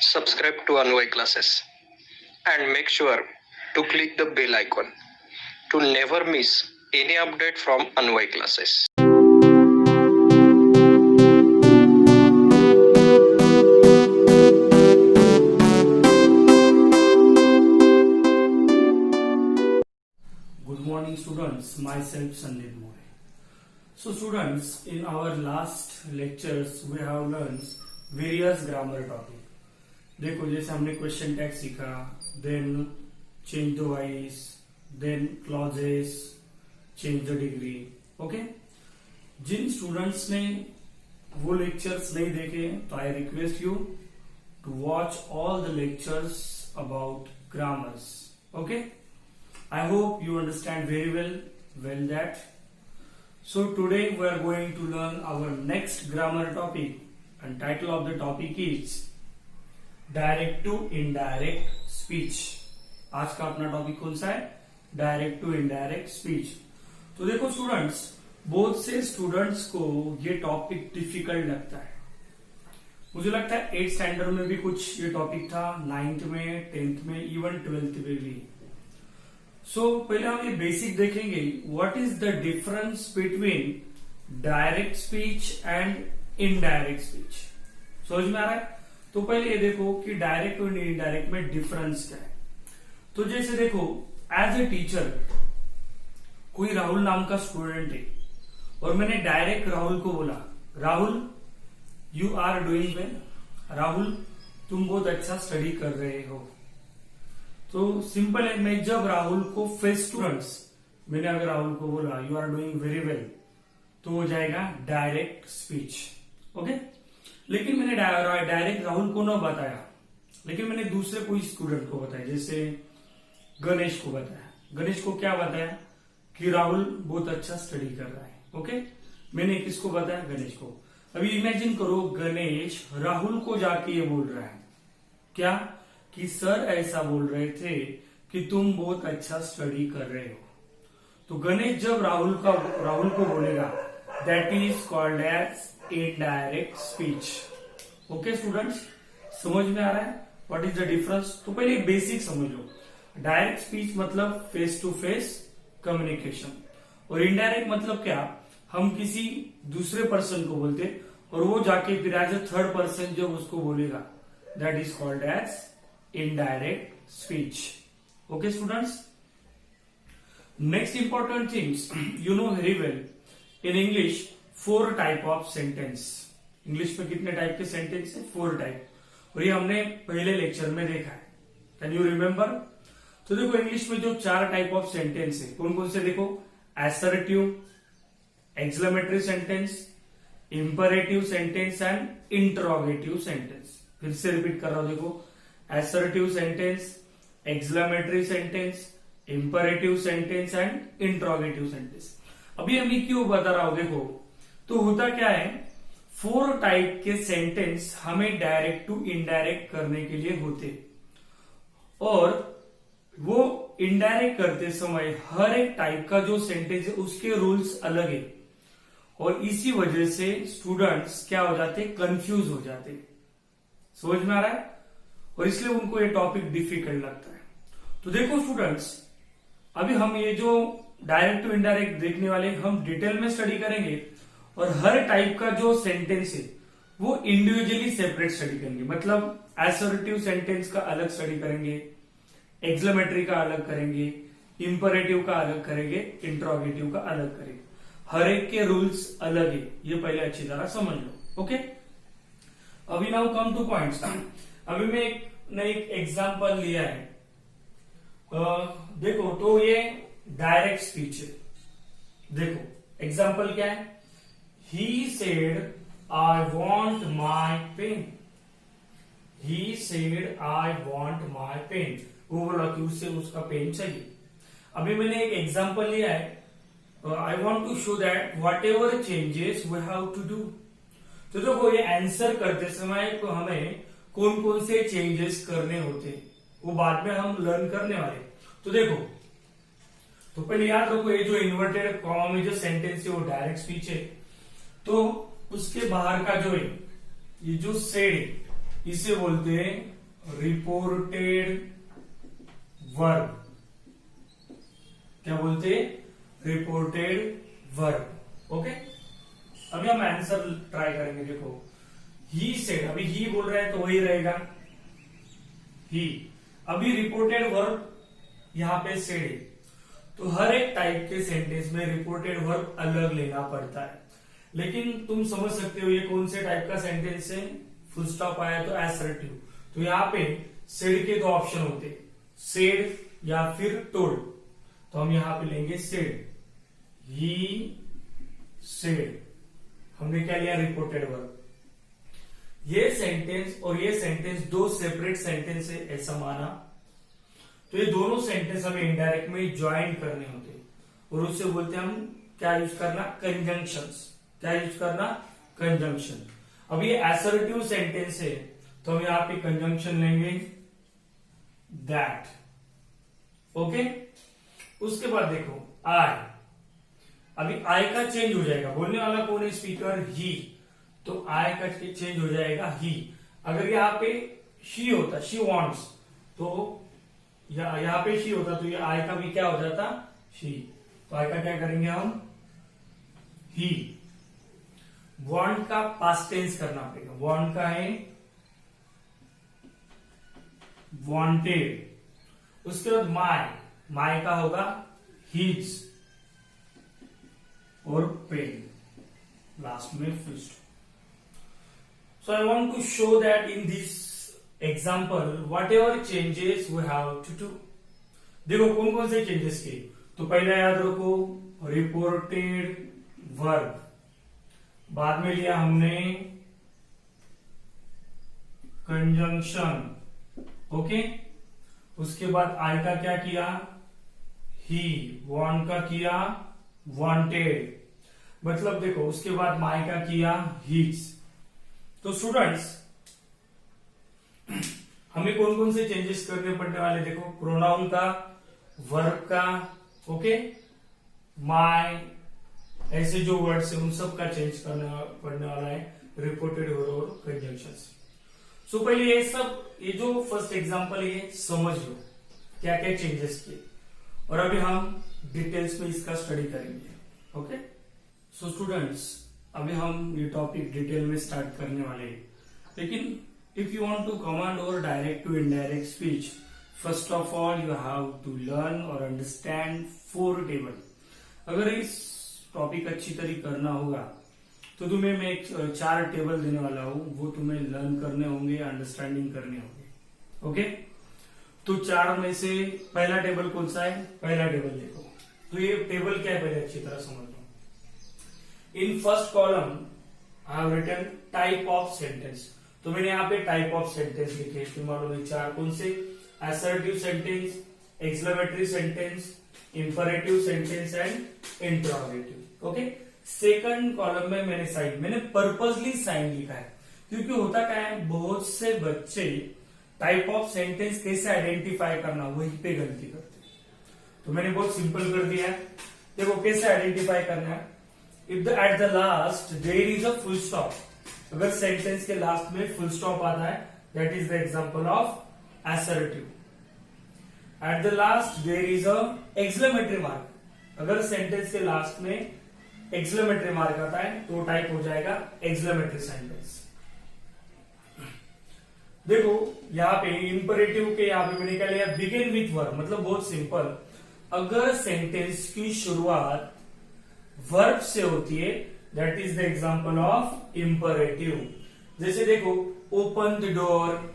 subscribe to Anvay Classes and make sure to click the bell icon to never miss any update from Anvay Classes. Good morning students, myself Sandeep More. So students, in our last lectures we have learned various grammar topic. देखो जैसे हमने question tag सीखा, then change the voice, then clauses, change the degree. Okay, जिन students ने वो lectures नहीं देखे तो I request you to watch all the lectures about grammars. Okay, I hope you understand very well that. So today we are going to learn our next grammar topic, and title of the topic is direct to indirect speech. आज का अपना topic कौन सा है? Direct to indirect speech. तो देखो students, बहुत से स्टूडेंट्स को ये टॉपिक डिफिकल्ट लगता है. मुझे लगता है 8th स्टैंडर्ड में भी कुछ ये टॉपिक था, 9th में, 10th में, इवन 12th में भी. सो पहले हम ये बेसिक देखेंगे, what is the difference between direct speech and indirect speech. समझ में आ रहा है? तो पहले ये देखो कि डायरेक्ट और इनडायरेक्ट में डिफरेंस क्या है. तो जैसे देखो, एज ए टीचर कोई राहुल नाम का स्टूडेंट है और मैंने डायरेक्ट राहुल को बोला, Rahul you are doing well, Rahul तुम बहुत अच्छा स्टडी कर रहे हो. तो सिंपल है, मैं जब राहुल को फेस स्टूडेंट्स, मैंने अगर राहुल को बोला you are doing very well, तो हो जाएगा डायरेक्ट स्पीच. ओके, लेकिन मैंने डायरेक्ट राहुल को न बताया, लेकिन मैंने दूसरे कोई स्टूडेंट को बताया, जैसे गणेश को बताया. गणेश को क्या बताया कि राहुल बहुत अच्छा स्टडी कर रहा है. ओके, मैंने किसको बताया? गणेश को. अभी इमेजिन करो, गणेश राहुल को जाके ये बोल रहा है क्या कि सर ऐसा बोल रहे थे कि तुम बहुत अच्छा स्टडी कर रहे हो. तो गणेश जब राहुल को बोलेगा, that is called as indirect speech. Okay students, समझ में आ रहा है व्हाट इज द डिफरेंस? तो पहले बेसिक समझ लो. डायरेक्ट स्पीच मतलब फेस टू फेस कम्युनिकेशन, और इनडायरेक्ट मतलब क्या, हम किसी दूसरे पर्सन को बोलते और वो जाके फिर एज ए थर्ड पर्सन जब उसको बोलेगा, that is called as indirect speech. Okay students, next important things, you know very well in English 4 type of sentence. English में कितने टाइप के सेंटेंस है? 4 टाइप, और ये हमने पहले लेक्चर में देखा है. Can you remember? तो देखो इंग्लिश में जो 4 टाइप ऑफ सेंटेंस है, कौन कौन से देखो? assertive, exclamatory sentence, imperative sentence and interrogative sentence. फिर से रिपीट कर रहा हूं, देखो assertive sentence, exclamatory sentence, imperative sentence and interrogative sentence. अभी हमें क्यों बता रहा हूं, देखो तो होता क्या है, 4 टाइप के सेंटेंस हमें डायरेक्ट टू इनडायरेक्ट करने के लिए होते, और वो इनडायरेक्ट करते समय हर एक टाइप का जो सेंटेंस है उसके रूल्स अलग है, और इसी वजह से स्टूडेंट्स क्या हो जाते, कंफ्यूज हो जाते. समझ में आ रहा है? और इसलिए उनको ये टॉपिक डिफिकल्ट लगता है. तो देखो स्टूडेंट्स, अभी हम ये जो डायरेक्ट टू इनडायरेक्ट देखने वाले, हम डिटेल में स्टडी करेंगे, और हर टाइप का जो सेंटेंस है वो इंडिविजुअली सेपरेट स्टडी करेंगे. मतलब असर्टिव सेंटेंस का अलग स्टडी करेंगे, एक्सक्लेमेटरी का अलग करेंगे, इंपरेटिव का अलग करेंगे, इंट्रोगेटिव का अलग करेंगे. हर एक के रूल्स अलग है, ये पहले अच्छी तरह समझ लो. ओके, अभी नाउ कम टू पॉइंट्स. अभी मैं एक एग्जांपल लिया है. देखो तो ये डायरेक्ट स्पीच है. देखो एग्जांपल क्या है, he said I want my pen. He said I want my pen, वो बोला कि उससे उसका पेन चाहिए. अभी मैंने एक एग्जांपल लिया है, I want to show that whatever changes we have to do. तो देखो ये आंसर करते समय तो हमें कौन कौन से चेंजेस करने होते, वो बाद में हम लर्न करने वाले. तो देखो, तो पहले याद रखो, ये जो इन्वर्टेड कॉमा में जो सेंटेंस है वो डायरेक्ट स्पीच है. तो उसके बाहर का जो है, ये जो सेड है, इसे बोलते हैं रिपोर्टेड वर्ब, क्या बोलते हैं, रिपोर्टेड वर्ब। ओके, अभी हम आंसर ट्राई करेंगे। देखो, ही सेड, अभी ही बोल रहे हैं तो वही रहेगा ही। अभी रिपोर्टेड वर्ब यहां पे सेड है, तो हर एक टाइप के सेंटेंस में रिपोर्टेड वर्ब अलग लेना पड़ता है। लेकिन तुम समझ सकते हो ये कौन से टाइप का सेंटेंस है, फुल स्टॉप आया तो असर्टिव, तो यहाँ पे सेड के दो ऑप्शन होते हैं, सेड या फिर टोल्ड। तो हम यहां पे लेंगे सेड, ही सेड, हमने क्या लिया, रिपोर्टेड वर्ब। ये सेंटेंस और ये सेंटेंस दो सेपरेट सेंटेंस है ऐसा माना, तो ये दोनों सेंटेंस हमें इनडायरेक्ट में ज्वाइन करने होते हैं, और उससे बोलते हैं हम क्या यूज करना, कंजंक्शंस। क्या यूज करना, कंजंक्शन। अब ये असर्टिव सेंटेंस है तो हम यहां पे कंजंक्शन लेंगे दैट। ओके, उसके बाद देखो आई, अभी आई का चेंज हो जाएगा, बोलने वाला कौन है, स्पीकर, ही, तो आई का चेंज हो जाएगा ही। अगर यहाँ पे शी होता, शी वांट्स, तो यहाँ पे शी होता तो ये आई का भी क्या हो जाता, शी। तो आई का क्या करेंगे हम, ही। वांट का पास्ट टेंस करना पड़ेगा, वांट का है वांटेड। उसके बाद माय का होगा हीज और पेन, लास्ट में full stop. So I want to show that in this example whatever changes we have to do. देखो कौन कौन से चेंजेस किए, तो पहले याद रखो रिपोर्टेड वर्ब, बाद में लिया हमने कंजंक्शन। ओके, उसके बाद आई का क्या किया, ही, वांट का किया वांटेड, मतलब देखो उसके बाद माई का किया हीज। तो स्टूडेंट्स हमें कौन कौन से चेंजेस करने पड़ने वाले, देखो प्रोनाउन का, वर्ब का, ओके, माय, ऐसे जो वर्ड्स है उन सब का चेंज करना पड़ने वाला है, रिपोर्टेड और कंजंक्शंस। सो पहले ये सब, ये जो फर्स्ट एग्जांपल है ये समझ लो क्या क्या चेंजेस किए, और अभी हम डिटेल्स में इसका स्टडी करेंगे। ओके, सो स्टूडेंट्स अभी हम ये टॉपिक डिटेल में स्टार्ट करने वाले हैं, लेकिन if you want to command और direct to indirect speech, first of all you have to learn और अंडरस्टैंड 4 टेबल। अगर इस टॉपिक अच्छी तरह करना होगा तो तुम्हें मैं 4 टेबल देने वाला हूं, वो तुम्हें लर्न करने होंगे, अंडरस्टैंडिंग करने होंगे। ओके, तो 4 में से पहला टेबल कौन सा है, पहला टेबल देखो, तो ये टेबल क्या है पहले अच्छी तरह समझ लो। In first column I have written type of sentence, तो मैंने यहाँ पे टाइप ऑफ सेंटेंस लिखे, तो मालूम है 4 कौन से, assertive sentence, exclamatory sentence, imperative sentence and interrogative. Okay, second column में मैंने पर्पसली साइन लिखा है, क्योंकि होता क्या है, बहुत से बच्चे टाइप ऑफ सेंटेंस कैसे आइडेंटिफाई करना वही पे गलती करते हैं, तो मैंने बहुत सिंपल कर दिया है। देखो कैसे आइडेंटिफाई करना है, if at the last there is a full stop, अगर सेंटेंस के लास्ट में फुल स्टॉप आता है that is the example of assertive. At the last there is a exclamatory mark, अगर सेंटेंस के लास्ट में एक्सक्लेमेटरी मार्क आता है तो टाइप हो जाएगा एक्सक्लेमेटरी सेंटेंस। देखो यहाँ पे इंपरेटिव के यहाँ पे मैंने क्या लिया, बिगिन विथ वर्ब, मतलब बहुत सिंपल, अगर सेंटेंस की शुरुआत वर्ब से होती है that is the example of imperative. जैसे देखो open the door,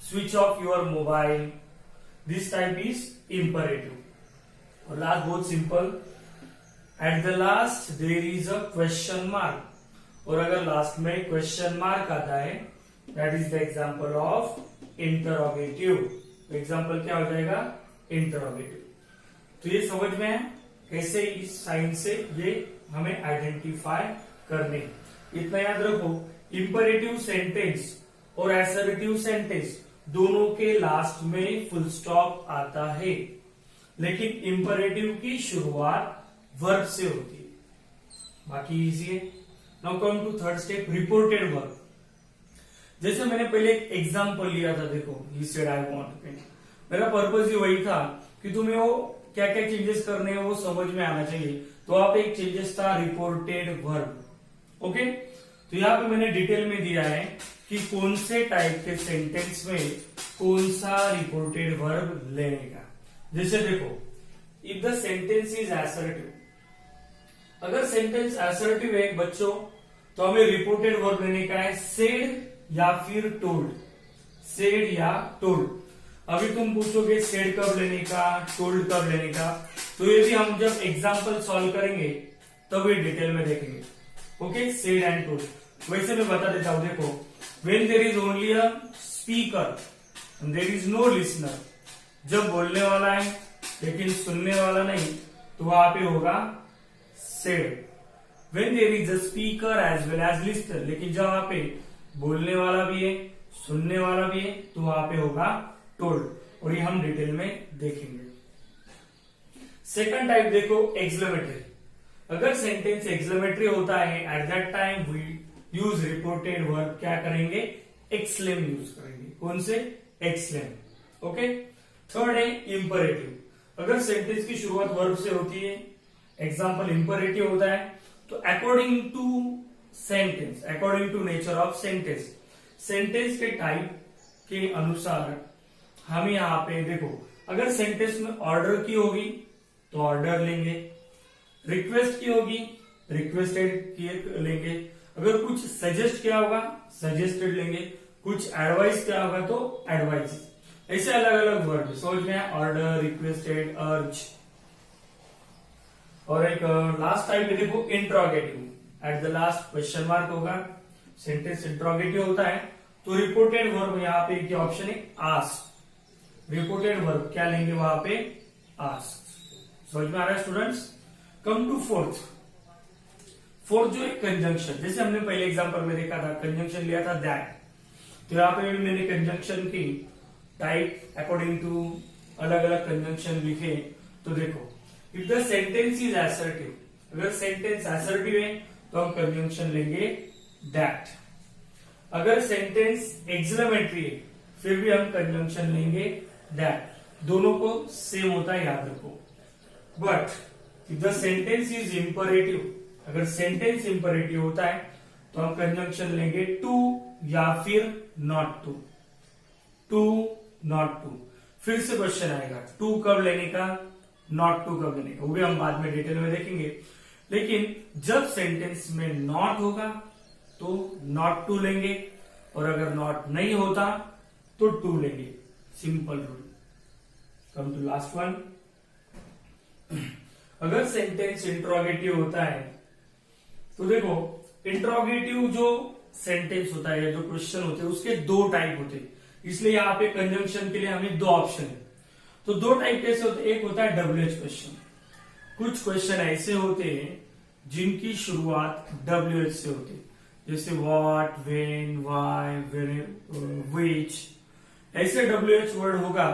switch off your mobile, this type is imperative. और लास्ट बहुत simple, at the last there is a question mark, और अगर लास्ट में क्वेश्चन मार्क आता है that is the example of interrogative. Example क्या हो जाएगा, इंटरोगेटिव। तो ये समझ में है कैसे इस साइन से ये हमें आइडेंटिफाई करने, इतना याद रखो। इंपरेटिव सेंटेंस और असर्टिव सेंटेंस दोनों के लास्ट में फुल स्टॉप आता है, लेकिन इंपरेटिव की शुरुआत वर्ब से होती है, बाकी इजी है। Now come to third step, reported verb. जैसे मैंने पहले एक एग्जाम्पल लिया था, देखो he said I want to paint, मेरा पर्पज ही वही था कि तुम्हें वो क्या क्या चेंजेस करने हैं वो समझ में आना चाहिए। तो आप एक चेंजेस था रिपोर्टेड वर्ब, ओके। तो यहाँ पे मैंने डिटेल में दिया है कि कौन से टाइप के सेंटेंस में कौन सा रिपोर्टेड वर्ब लेने का। जैसे देखो, if the sentence is assertive, अगर सेंटेंस असर्टिव है बच्चों तो हमें रिपोर्टेड वर्ब लेने का है सेड या फिर टोल्ड, सेड या टोल्ड। अभी तुम पूछोगे सेड कब लेने का, टोल्ड कब लेने का, तो ये भी हम जब एग्जाम्पल सॉल्व करेंगे तब ये डिटेल में देखेंगे, ओके। सेड एंड टोल्ड, वैसे मैं बता देता हूं, देखो when there is only a speaker and there is no listener, जब बोलने वाला है लेकिन सुनने वाला नहीं तो वहां पे होगा said. When there is a speaker as well as listener, लेकिन जब वहां पे बोलने वाला भी है सुनने वाला भी है तो वहां पे होगा टोल्ड, और ये हम डिटेल में देखेंगे। सेकंड टाइप देखो एक्सक्लेमेटरी, अगर सेंटेंस एक्सक्लेमेटरी होता है at that time we use reported verb, क्या करेंगे, एक्सक्लेम यूज करेंगे। कौन से, एक्सक्लेम, ओके। थर्ड है इंपरेटिव, अगर सेंटेंस की शुरुआत वर्ब से होती है, एग्जाम्पल इंपरेटिव होता है, तो according to sentence, according to nature of sentence, sentence के टाइप के अनुसार हम यहाँ पे देखो, अगर सेंटेंस में ऑर्डर की होगी तो ऑर्डर लेंगे, रिक्वेस्ट की होगी रिक्वेस्टेड लेंगे, अगर कुछ सजेस्ट किया होगा सजेस्टेड लेंगे, कुछ एडवाइस किया होगा तो एडवाइस, ऐसे अलग अलग वर्ड समझ में, ऑर्डर, रिक्वेस्टेड, अर्ज। और एक लास्ट टाइप देखो interrogative, eight the last question mark होगा, सेंटेंस इंट्रोगेटिव होता है तो रिपोर्टेड वर्ब यहाँ पे क्या ऑप्शन है, आस्क, रिपोर्टेड वर्ब क्या लेंगे वहां पे, आस्क। समझ में आ रहा है students. Come to fourth, fourth जो है कंजंक्शन, जैसे हमने पहले एग्जांपल में देखा था कंजंक्शन लिया था दैट, तो यहाँ पे भी मैंने कंजंक्शन की टाइप अकॉर्डिंग टू अलग अलग कंजंक्शन लिखे। तो देखो, if the sentence is assertive, अगर सेंटेंस असर्टिव है तो हम कंजंक्शन लेंगे दैट, अगर सेंटेंस एक्सक्लेमेटरी है फिर भी हम कंजंक्शन लेंगे दैट, दोनों को सेम होता है याद रखो। But if the sentence is imperative, अगर सेंटेंस इंपरेटिव होता है तो हम कंजंक्शन लेंगे टू या फिर not to, to not to. फिर से क्वेश्चन आएगा टू कब लेने का, नॉट टू कब लेने का, वो भी हम बाद में डिटेल में देखेंगे। लेकिन जब सेंटेंस में नॉट होगा तो नॉट टू लेंगे, और अगर नॉट नहीं होता तो टू लेंगे, simple rule. Come to last one, अगर सेंटेंस इंट्रोगेटिव होता है तो देखो, इंट्रोगेटिव जो सेंटेंस होता है, जो क्वेश्चन होते हैं उसके दो टाइप होते हैं, इसलिए यहाँ पे कंजंक्शन के लिए हमें दो ऑप्शन है। तो दो टाइप कैसे होते हैं, एक होता है WH क्वेश्चन, कुछ क्वेश्चन ऐसे होते हैं जिनकी शुरुआत WH से होती है, जैसे व्हाट, व्हेन, व्हाई, व्हिच, ऐसे WH वर्ड होगा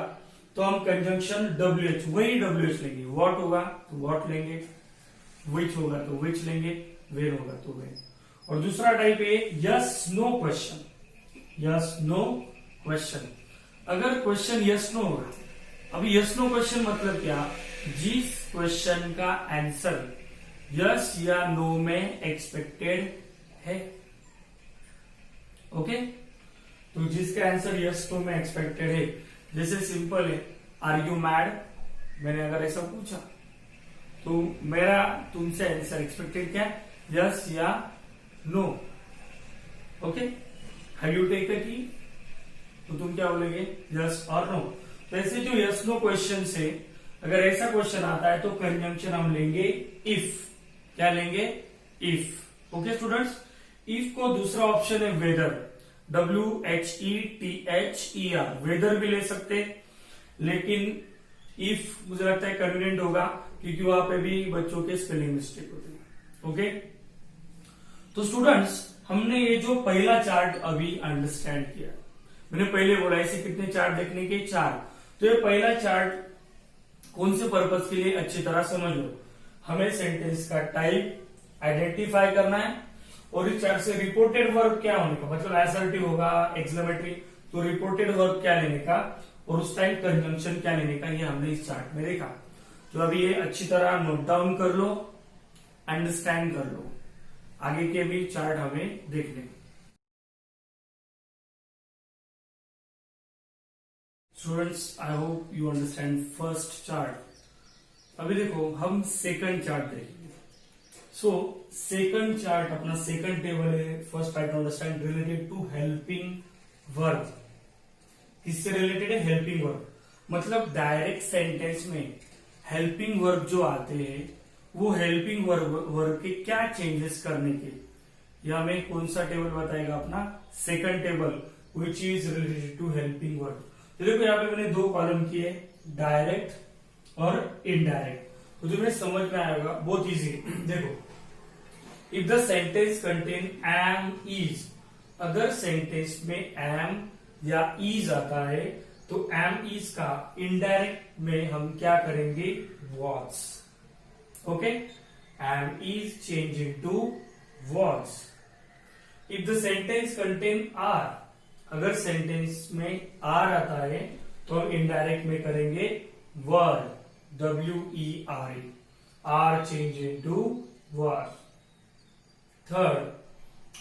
तो हम कंजंक्शन WH, वही WH लेंगे। व्हाट होगा तो व्हाट लेंगे, व्हिच होगा तो व्हिच लेंगे, व्हेन होगा तो व्हेन। और दूसरा टाइप है yes no question, yes no question, अगर क्वेश्चन यस नो होगा। अभी यस नो क्वेश्चन मतलब क्या, जिस क्वेश्चन का आंसर यस या नो में एक्सपेक्टेड है, ओके। तो जिसका आंसर यस नो में एक्सपेक्टेड है, जैसे सिंपल है आर यू मैड, मैंने अगर ऐसा पूछा तो मेरा तुमसे आंसर एक्सपेक्टेड क्या, यस या no, okay. Have you take the key, तो तुम क्या बोलेंगे, यस और नो। तो ऐसे जो यस नो क्वेश्चन से अगर ऐसा क्वेश्चन आता है तो कंजंक्शन हम लेंगे इफ, क्या लेंगे, इफ, ओके स्टूडेंट्स। इफ को दूसरा ऑप्शन है वेदर, WHETHER, वेदर भी ले सकते, लेकिन इफ मुझे लगता है कन्वीनियंट होगा क्योंकि वहां पे भी बच्चों के स्पेलिंग मिस्टेक होती है, ओके। तो स्टूडेंट्स, हमने ये जो पहला चार्ट अभी अंडरस्टैंड किया, मैंने पहले बोला ऐसे कितने चार्ट देखने के, 4। तो ये पहला चार्ट कौन से पर्पज के लिए, अच्छी तरह समझ लो, हमें सेंटेंस का टाइप आइडेंटिफाई करना है और इस चार्ट से रिपोर्टेड वर्ब क्या होने का, मतलब असर्टिव होगा, एक्सक्लेमेटरी, तो रिपोर्टेड वर्ब क्या लेने का और उस टाइम कंजंक्शन क्या लेने का, ये हमने इस चार्ट में देखा। तो अभी ये अच्छी तरह नोट डाउन कर लो, अंडरस्टैंड कर लो, आगे के भी चार्ट हमें देखने। Students, I hope you understand first chart. अभी देखो हम सेकंड चार्ट देखेंगे। सो सेकंड चार्ट अपना सेकंड टेबल है। First try to understand related to helping verb. किससे रिलेटेड है? Helping verb. मतलब डायरेक्ट सेंटेंस में हेल्पिंग वर्ब जो आते हैं वो हेल्पिंग वर्ब के क्या चेंजेस करने के, यह हमें कौन सा टेबल बताएगा? अपना second table, which is related to helping verb. तो देखो यहाँ पे मैंने दो कॉलम किए, डायरेक्ट और इनडायरेक्ट, तो तुम्हें समझ में आएगा, बहुत इजी। देखो, if the sentence contain am is, अगर सेंटेंस में एम या इज आता है तो एम इज का इनडायरेक्ट में हम क्या करेंगे? Was. Okay, am is changing to was. If the sentence contain are, अगर सेंटेंस में आर आता है तो हम इनडायरेक्ट में करेंगे were, WERE, are change into were. Third,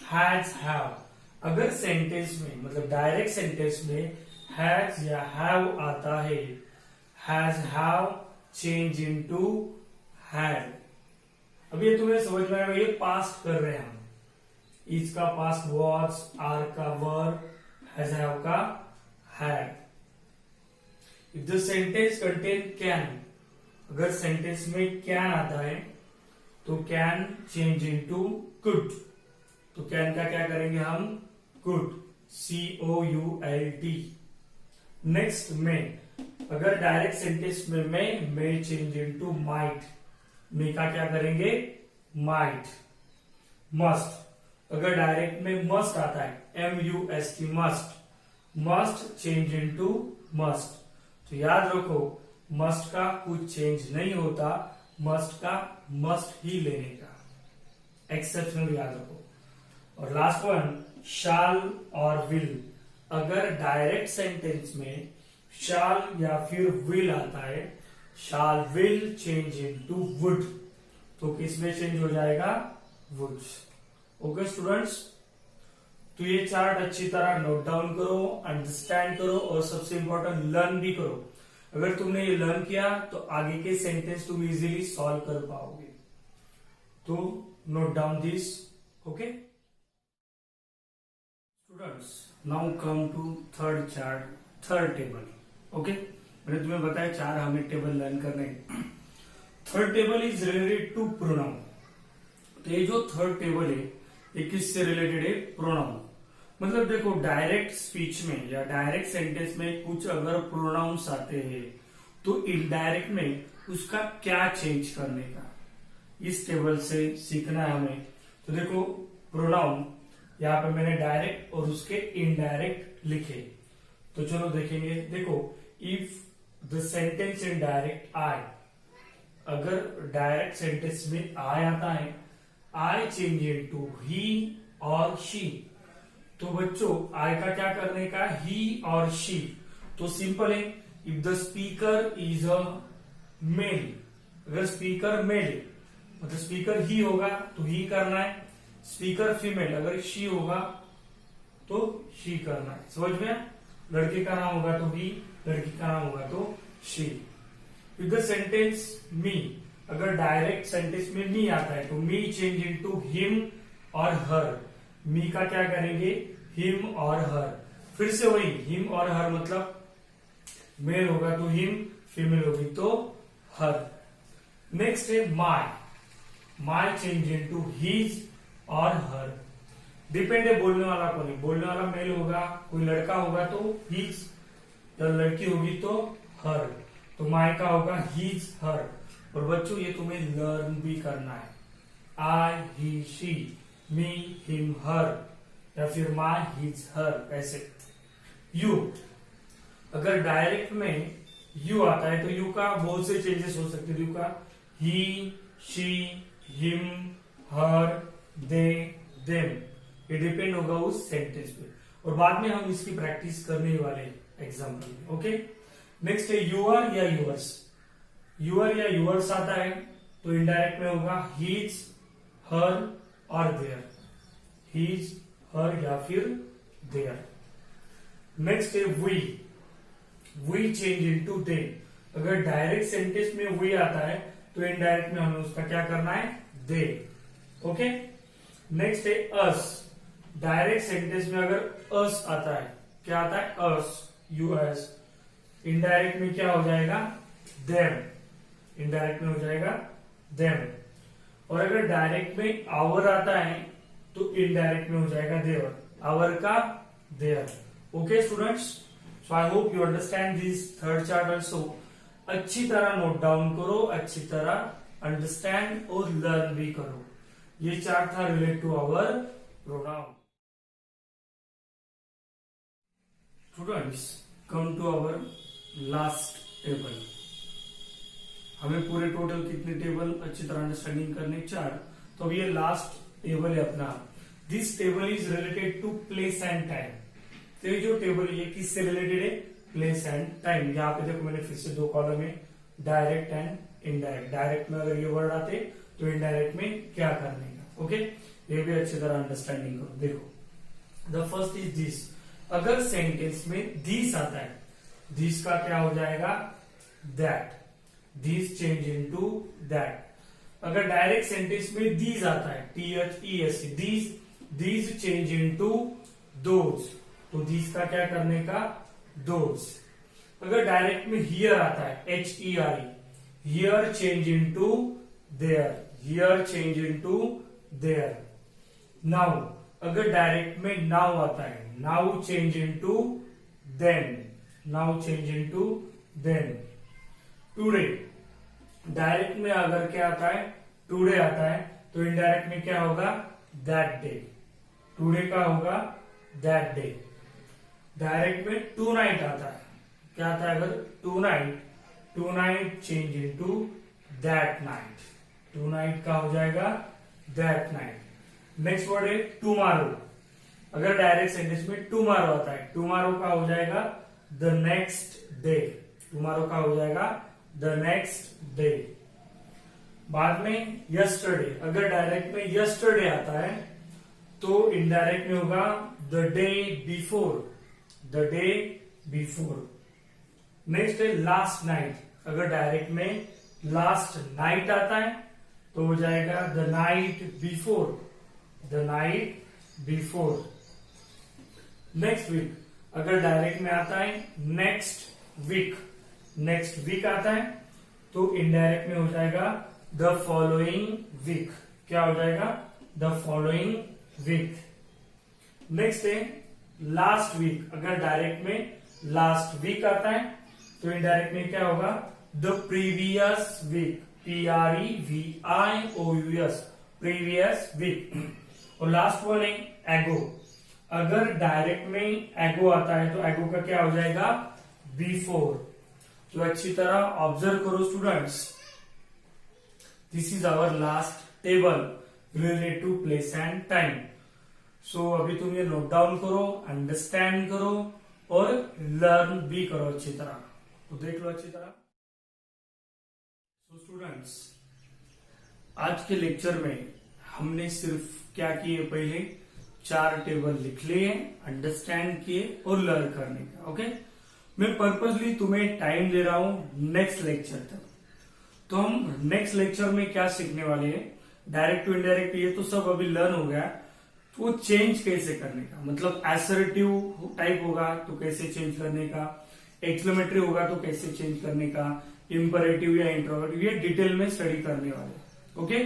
has have, अगर सेंटेंस में मतलब डायरेक्ट सेंटेंस में हैज या हैव आता है, has have change into had. अब ये तुम्हें समझ में आएगा, ये पास्ट कर रहे हैं हम। इज का पास्ट वॉज, आर का वर, हैज हैव का had. If the sentence contain can, अगर सेंटेंस में कैन आता है तो कैन चेंज इनटू कुड, तो कैन का क्या करेंगे हम? Could, COULD। नेक्स्ट, में, अगर डायरेक्ट सेंटेंस में मे चेंज इनटू माइट, मे का क्या करेंगे? माइट। मस्ट, अगर डायरेक्ट में मस्ट आता है, MUST, must, must change into must. तो याद रखो, मस्ट का कुछ चेंज नहीं होता, मस्ट का मस्ट ही लेने का, एक्सेप्शनल याद रखो। और लास्ट वन, शाल और विल, अगर डायरेक्ट सेंटेंस में शाल या फिर विल आता है, shall will change into would, तो किसमें चेंज हो जाएगा? वुड। ओके स्टूडेंट्स, तो ये चार्ट अच्छी तरह नोट डाउन करो, अंडरस्टैंड करो और सबसे इंपॉर्टेंट लर्न भी करो। अगर तुमने ये लर्न किया तो आगे के सेंटेंस तुम इजीली सॉल्व कर पाओगे। तो note down this. Okay students, now come to third chart, third table. Okay, मैंने तुम्हें बताया चार हमें टेबल लर्न करने। Third table is related to pronoun. तो ये जो थर्ड टेबल है ये किससे रिलेटेड है? प्रोनाउन। मतलब देखो, डायरेक्ट स्पीच में या डायरेक्ट सेंटेंस में कुछ अगर प्रोनाउंस आते हैं तो इनडायरेक्ट में उसका क्या चेंज करने का, इस टेबल से सीखना है हमें। तो देखो, प्रोनाउन यहाँ पे मैंने डायरेक्ट और उसके इनडायरेक्ट लिखे, तो चलो देखेंगे। देखो, if the sentence in direct I, अगर डायरेक्ट सेंटेंस में आई आता है, आई चेंज इनटू ही और शी, तो बच्चों आई का क्या करने का? ही और शी। तो सिंपल है, if the speaker is a male, अगर स्पीकर मेल मतलब स्पीकर ही होगा तो ही करना है, स्पीकर फीमेल अगर शी होगा तो शी करना है। समझ में? लड़के का नाम होगा तो ही, लड़की का नाम होगा तो शी। विद द सेंटेंस मी, अगर डायरेक्ट सेंटेंस में मी आता है तो मी चेंज इनटू हिम और हर, मी का क्या करेंगे? हिम और हर। फिर से वही हिम और हर, मतलब मेल होगा तो हिम, फीमेल होगी तो हर। नेक्स्ट है my, my change into his और हर। डिपेंड है बोलने वाला कौन है, बोलने वाला मेल होगा, कोई लड़का होगा तो हिज, या लड़की होगी तो हर, तो माय का होगा हिज हर। और बच्चों ये तुम्हें लर्न भी करना है, आई ही शी, मी हिम हर, या फिर माय हिज हर, ऐसे। यू, अगर डायरेक्ट में यू आता है तो यू का बहुत से चेंजेस हो सकते हैं। यू का he, she, him, her, they, them, ये डिपेंड होगा उस सेंटेंस पे, और बाद में हम इसकी प्रैक्टिस करने वाले एग्जाम्पल में। ओके, नेक्स्ट है यूर या यूअर्स। यूर या यूअर्स आता है तो इनडायरेक्ट में होगा हीज, हर और देयर, हीज, हर या फिर देयर। नेक्स्ट है वी चेंज इनटू दे। अगर डायरेक्ट सेंटेंस में वी आता है तो इनडायरेक्ट में हमें उसका क्या करना है, दे। ओके, नेक्स्ट है अस। डायरेक्ट सेंटेंस में अगर अस आता है, क्या आता है, अस, यूएस। इनडायरेक्ट में क्या हो जाएगा, देम, इनडायरेक्ट में हो जाएगा देम। और अगर डायरेक्ट में आवर आता है तो इनडायरेक्ट में हो जाएगा देवर, आवर का their. Okay students, so I hope you understand this third chart also. अच्छी तरह नोट डाउन करो, अच्छी तरह अंडरस्टैंड और लर्न भी करो। ये चार्ट था relate to our pronoun. Students, come to our last table. हमें पूरे टोटल कितने टेबल अच्छी तरह अंडरस्टैंडिंग करने, 4। तो अब ये लास्ट टेबल है अपना। This table is related to place and time. तो ये जो टेबल ये किससे रिलेटेड है, प्लेस एंड टाइम। यहाँ पे देखो मैंने फिर से 2 कॉलम है, डायरेक्ट एंड इनडायरेक्ट। डायरेक्ट में अगर ये वर्ड आते तो इनडायरेक्ट में क्या करने का। ओके, ये भी अच्छी तरह अंडरस्टैंडिंग करो। देखो, द फर्स्ट इज दिस। अगर सेंटेंस में दिस आता है, दिस का क्या हो जाएगा, that, this change into that. अगर डायरेक्ट सेंटेंस में दीज आता है, THES, these change into those, तो दीज का क्या करने का, दोज। अगर डायरेक्ट में हियर आता है, HERE, here change into there, here change into there. Now, अगर डायरेक्ट में नाउ आता है, now change into then, now change into then. Today, direct में अगर क्या आता है, टुडे आता है, तो इनडायरेक्ट में क्या होगा, दैट डे, टुडे का होगा दैट डे। डायरेक्ट में टू नाइट आता है, क्या आता है, अगर tonight, tonight change into that night, tonight का हो जाएगा दैट नाइट। नेक्स्ट वर्ड है टुमारो। अगर डायरेक्ट सेंटेंस में टुमारो आता है, टुमारो का हो जाएगा द नेक्स्ट डे, टुमारो का हो जाएगा द नेक्स्ट डे। बाद में यस्टरडे, अगर डायरेक्ट में यस्टरडे आता है तो इनडायरेक्ट में होगा the day before, the day before. Next है लास्ट नाइट। अगर डायरेक्ट में लास्ट नाइट आता है तो हो जाएगा the night before, the night before. Next week, अगर डायरेक्ट में आता है नेक्स्ट वीक, नेक्स्ट वीक आता है तो इनडायरेक्ट में हो जाएगा द फॉलोइंग वीक, क्या हो जाएगा, द फॉलोइंग वीक। नेक्स्ट है लास्ट वीक। अगर डायरेक्ट में लास्ट वीक आता है तो इनडायरेक्ट में क्या होगा, the previous week, PREVIOUS, previous week. और लास्ट वन है एगो। अगर डायरेक्ट में एगो आता है तो एगो का क्या हो जाएगा, बिफोर। तो अच्छी तरह ऑब्जर्व करो students, this is our last table related to place and time. So अभी तुम ये नोट डाउन करो, अंडरस्टैंड करो और लर्न भी करो अच्छी तरह। तो देख लो अच्छी तरह। सो स्टूडेंट्स, आज के लेक्चर में हमने सिर्फ क्या किए, पहले 4 टेबल लिख लिए, अंडरस्टैंड किए और लर्न करने का। ओके, मैं पर्पसली तुम्हें टाइम दे रहा हूं नेक्स्ट लेक्चर तक। तो हम नेक्स्ट लेक्चर में क्या सीखने वाले हैं, डायरेक्ट टू इनडायरेक्ट, ये तो सब अभी लर्न हो गया। तो वो चेंज कैसे करने का, मतलब असर्टिव टाइप होगा तो कैसे चेंज करने का, एक्सक्लेमेटरी होगा तो कैसे चेंज करने का, इंपरेटिव या इंट्रोगेटिव, ये डिटेल में स्टडी करने वाले। ओके,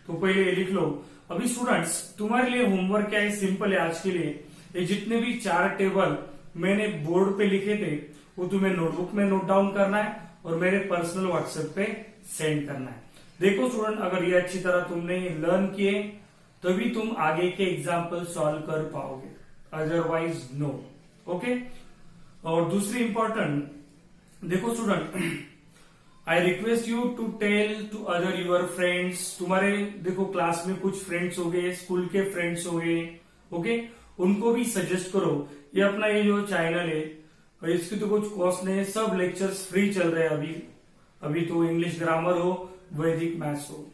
तो पहले ये लिख लो। अभी स्टूडेंट्स, तुम्हारे लिए होमवर्क क्या है, सिंपल है आज के लिए। ये जितने भी 4 टेबल मैंने बोर्ड पे लिखे थे वो तुम्हें नोटबुक में नोट डाउन करना है और मेरे पर्सनल व्हाट्सएप पे सेंड करना है। देखो स्टूडेंट, अगर ये अच्छी तरह तुमने लर्न किए तभी तुम आगे के एग्जाम्पल सॉल्व कर पाओगे, अदरवाइज नो। ओके, और दूसरी इंपॉर्टेंट, देखो student, I request you to tell to other your friends. तुम्हारे देखो क्लास में कुछ फ्रेंड्स हो गए, स्कूल के फ्रेंड्स हो गए, ओके, उनको भी सजेस्ट करो. ये अपना ये जो चैनल है, इसकी तो कुछ कॉस्ट नहीं है, सब लेक्चर्स फ्री चल रहे हैं अभी तो इंग्लिश ग्रामर हो, वैदिक मैथ्स हो.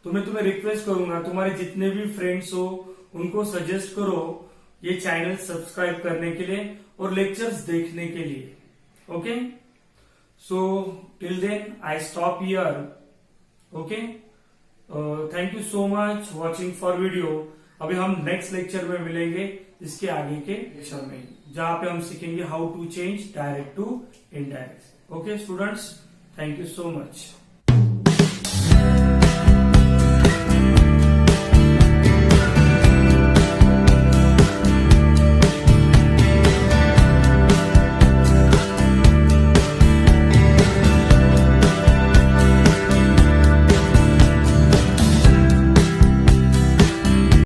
तो मैं तुम्हें रिक्वेस्ट करूंगा, तुम्हारे जितने भी फ्रेंड्स हो उनको सजेस्ट करो ये चैनल सब्सक्राइब करने के लिए और लेक्चर्स देखने के लिए. Okay, so till then I stop here. Okay, thank you so much watching for video. अभी हम नेक्स्ट लेक्चर में मिलेंगे इसके आगे के लेक्चर में, जहां पे हम सीखेंगे how to change direct to indirect. Okay students, thank you so much.